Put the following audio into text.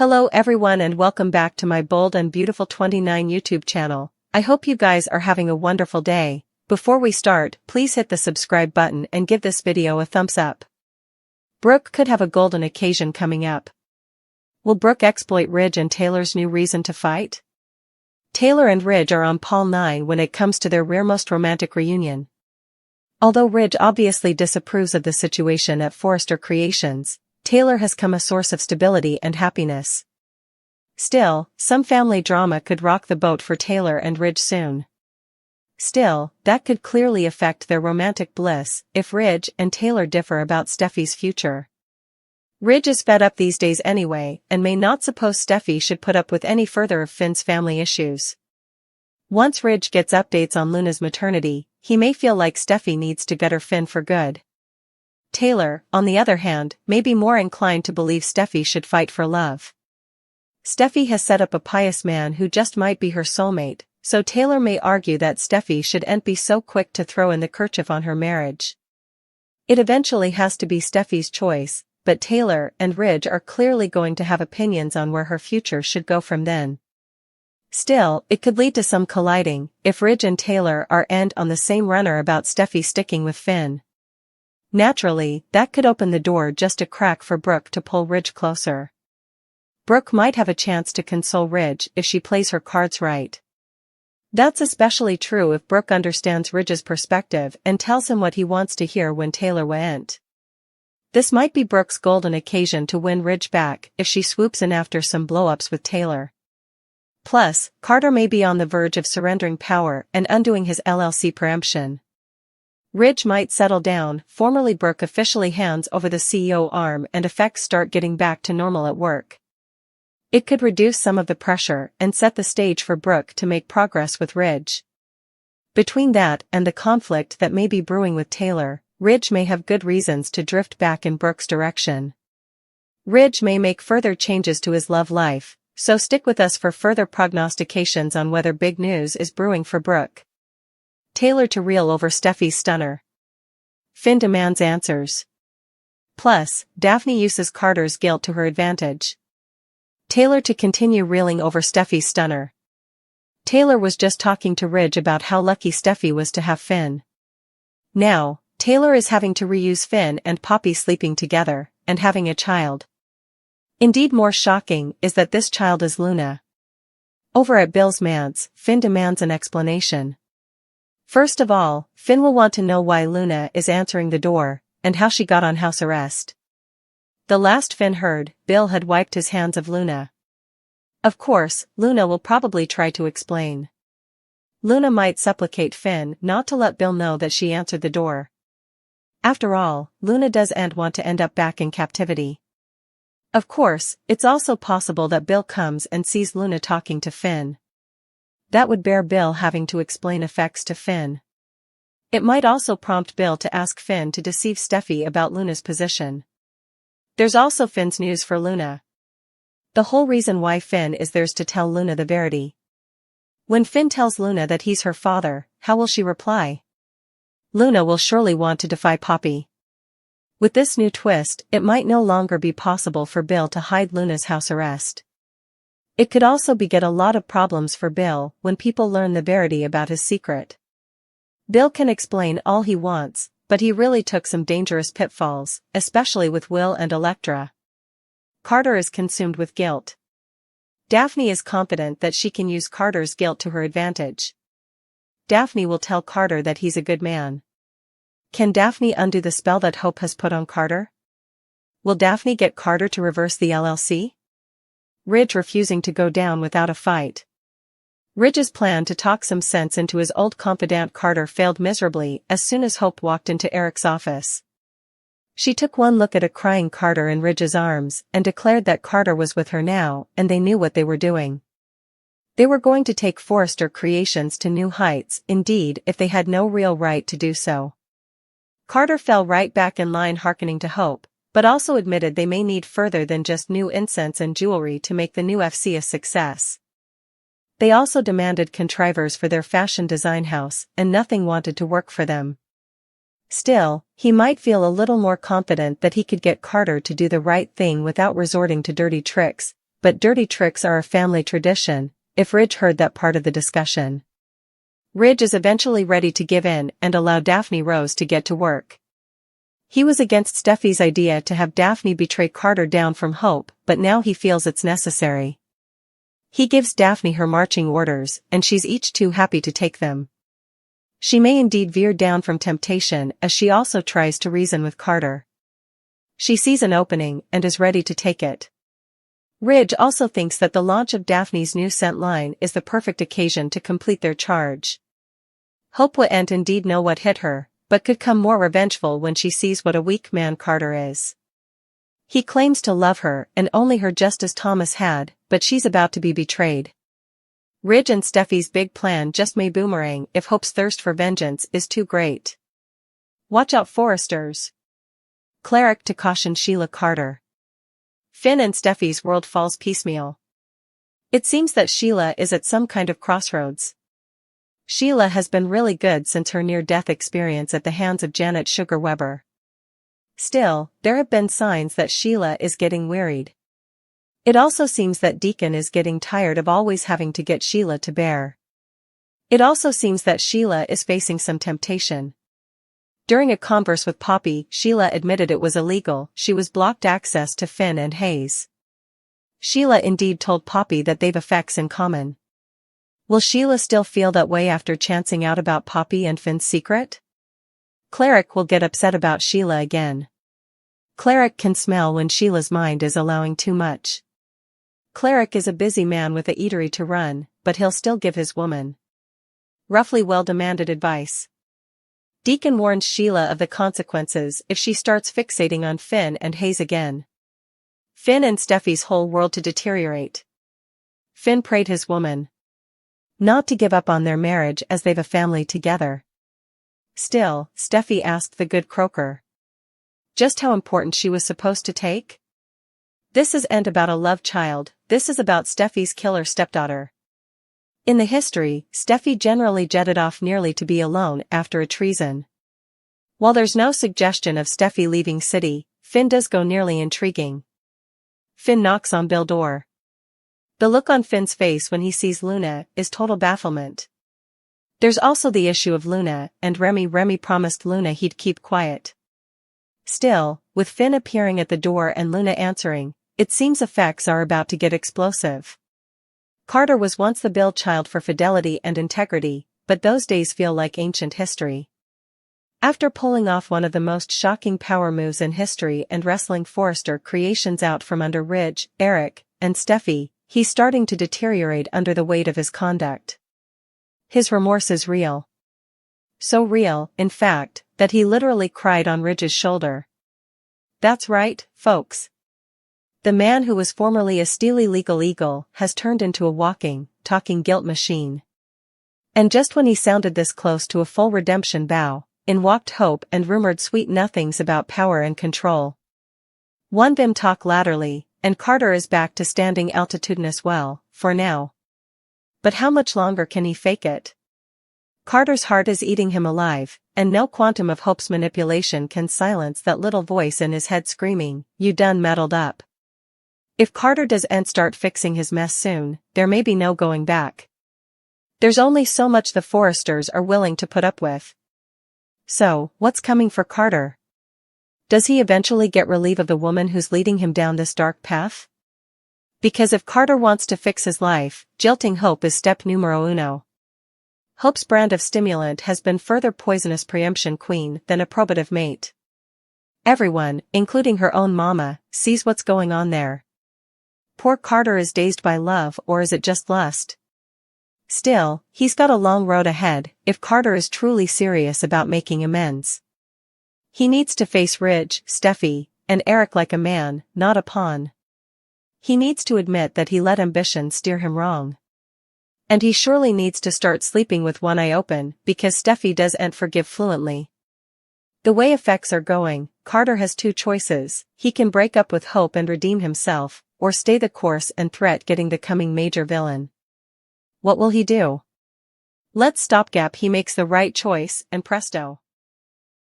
Hello everyone and welcome back to my Bold and Beautiful 29 YouTube channel. I hope you guys are having a wonderful day. Before we start, please hit the subscribe button and give this video a thumbs up. Brook could have a golden occasion coming up. Will Brook exploit Ridge and Taylor's new reason to fight? Taylor and Ridge are on pole 9 when it comes to their rearmost romantic reunion. Although Ridge obviously disapproves of the situation at Forrester Creations, Taylor has come a source of stability and happiness. Still, some family drama could rock the boat for Taylor and Ridge soon. Still, that could clearly affect their romantic bliss if Ridge and Taylor differ about Steffi's future. Ridge is fed up these days anyway and may not suppose Steffi should put up with any further of Finn's family issues. Once Ridge gets updates on Luna's maternity, he may feel like Steffi needs to gutter Finn for good. Taylor, on the other hand, may be more inclined to believe Steffi should fight for love. Steffi has set up a pious man who just might be her soulmate, so Taylor may argue that Steffi shouldn't be so quick to throw in the kerchief on her marriage. It eventually has to be Steffi's choice, but Taylor and Ridge are clearly going to have opinions on where her future should go from then. Still, it could lead to some colliding if Ridge and Taylor are on the same runner about Steffi sticking with Finn. Naturally, that could open the door just a crack for Brook to pull Ridge closer. Brook might have a chance to console Ridge if she plays her cards right. That's especially true if Brook understands Ridge's perspective and tells him what he wants to hear when Taylor went. This might be Brook's golden occasion to win Ridge back if she swoops in after some blow-ups with Taylor. Plus, Carter may be on the verge of surrendering power and undoing his LLC preemption. Ridge might settle down, formerly Brook officially hands over the CEO arm and effects start getting back to normal at work. It could reduce some of the pressure and set the stage for Brook to make progress with Ridge. Between that and the conflict that may be brewing with Taylor, Ridge may have good reasons to drift back in Brook's direction. Ridge may make further changes to his love life, so stick with us for further prognostications on whether big news is brewing for Brook. Taylor to reel over Steffi's stunner. Finn demands answers. Plus, Daphne uses Carter's guilt to her advantage. Taylor to continue reeling over Steffi's stunner. Taylor was just talking to Ridge about how lucky Steffi was to have Finn. Now, Taylor is having to reuse Finn and Poppy sleeping together, and having a child. Indeed, more shocking is that this child is Luna. Over at Bill's manse, Finn demands an explanation. First of all, Finn will want to know why Luna is answering the door, and how she got on house arrest. The last Finn heard, Bill had wiped his hands of Luna. Of course, Luna will probably try to explain. Luna might supplicate Finn not to let Bill know that she answered the door. After all, Luna doesn't want to end up back in captivity. Of course, it's also possible that Bill comes and sees Luna talking to Finn. That would bear Bill having to explain effects to Finn. It might also prompt Bill to ask Finn to deceive Steffi about Luna's position. There's also Finn's news for Luna. The whole reason why Finn is there is to tell Luna the verity. When Finn tells Luna that he's her father, how will she reply? Luna will surely want to defy Poppy. With this new twist, it might no longer be possible for Bill to hide Luna's house arrest. It could also beget a lot of problems for Bill when people learn the verity about his secret. Bill can explain all he wants, but he really took some dangerous pitfalls, especially with Will and Elektra. Carter is consumed with guilt. Daphne is confident that she can use Carter's guilt to her advantage. Daphne will tell Carter that he's a good man. Can Daphne undo the spell that Hope has put on Carter? Will Daphne get Carter to reverse the LLC? Ridge refusing to go down without a fight. Ridge's plan to talk some sense into his old confidant Carter failed miserably as soon as Hope walked into Eric's office. She took one look at a crying Carter in Ridge's arms and declared that Carter was with her now and they knew what they were doing. They were going to take Forrester Creations to new heights, indeed, if they had no real right to do so. Carter fell right back in line hearkening to Hope, but also admitted they may need further than just new incense and jewelry to make the new FC a success. They also demanded contrivers for their fashion design house, and nothing wanted to work for them. Still, he might feel a little more confident that he could get Carter to do the right thing without resorting to dirty tricks, but dirty tricks are a family tradition, if Ridge heard that part of the discussion. Ridge is eventually ready to give in and allow Daphne Rose to get to work. He was against Steffi's idea to have Daphne betray Carter down from Hope, but now he feels it's necessary. He gives Daphne her marching orders, and she's each too happy to take them. She may indeed veer down from temptation as she also tries to reason with Carter. She sees an opening and is ready to take it. Ridge also thinks that the launch of Daphne's new scent line is the perfect occasion to complete their charge. Hope wouldn't indeed know what hit her, but could come more revengeful when she sees what a weak man Carter is. He claims to love her and only her just as Thomas had, but she's about to be betrayed. Ridge and Steffi's big plan just may boomerang if Hope's thirst for vengeance is too great. Watch out, Foresters. Cleric to caution Sheila Carter. Finn and Steffi's world falls piecemeal. It seems that Sheila is at some kind of crossroads. Sheila has been really good since her near-death experience at the hands of Janet Sugar Weber. Still, there have been signs that Sheila is getting wearied. It also seems that Deacon is getting tired of always having to get Sheila to bear. It also seems that Sheila is facing some temptation. During a converse with Poppy, Sheila admitted it was illegal, she was blocked access to Finn and Hayes. Sheila indeed told Poppy that they've effects in common. Will Sheila still feel that way after chancing out about Poppy and Finn's secret? Cleric will get upset about Sheila again. Cleric can smell when Sheila's mind is allowing too much. Cleric is a busy man with a eatery to run, but he'll still give his woman roughly well-demanded advice. Deacon warns Sheila of the consequences if she starts fixating on Finn and Hayes again. Finn and Steffi's whole world to deteriorate. Finn prayed his woman not to give up on their marriage as they've a family together. Still, Steffi asked the good croaker just how important she was supposed to take. This isn't about a love child, this is about Steffi's killer stepdaughter. In the history, Steffi generally jetted off nearly to be alone after a treason. While there's no suggestion of Steffi leaving city, Finn does go nearly intriguing. Finn knocks on Bill's door. The look on Finn's face when he sees Luna is total bafflement. There's also the issue of Luna and Remy. Remy promised Luna he'd keep quiet. Still, with Finn appearing at the door and Luna answering, it seems effects are about to get explosive. Carter was once the Bill child for fidelity and integrity, but those days feel like ancient history. After pulling off one of the most shocking power moves in history and wrestling Forrester creations out from under Ridge, Eric, and Steffi, he's starting to deteriorate under the weight of his conduct. His remorse is real. So real, in fact, that he literally cried on Ridge's shoulder. That's right, folks. The man who was formerly a steely legal eagle has turned into a walking, talking guilt machine. And just when he sounded this close to a full redemption vow, in walked Hope and rumored sweet nothings about power and control. One them talk latterly, and Carter is back to standing altitudinous well, for now. But how much longer can he fake it? Carter's heart is eating him alive, and no quantum of Hope's manipulation can silence that little voice in his head screaming, "You done meddled up." If Carter doesn't start fixing his mess soon, there may be no going back. There's only so much the Forresters are willing to put up with. So, what's coming for Carter? Does he eventually get relief of the woman who's leading him down this dark path? Because if Carter wants to fix his life, jilting Hope is step numero uno. Hope's brand of stimulant has been further poisonous preemption queen than a probative mate. Everyone, including her own mama, sees what's going on there. Poor Carter is dazed by love, or is it just lust? Still, he's got a long road ahead if Carter is truly serious about making amends. He needs to face Ridge, Steffi, and Eric like a man, not a pawn. He needs to admit that he let ambition steer him wrong. And he surely needs to start sleeping with one eye open, because Steffi doesn't forgive fluently. The way effects are going, Carter has two choices: he can break up with Hope and redeem himself, or stay the course and threat getting the coming major villain. What will he do? Let's stopgap. He makes the right choice, and presto.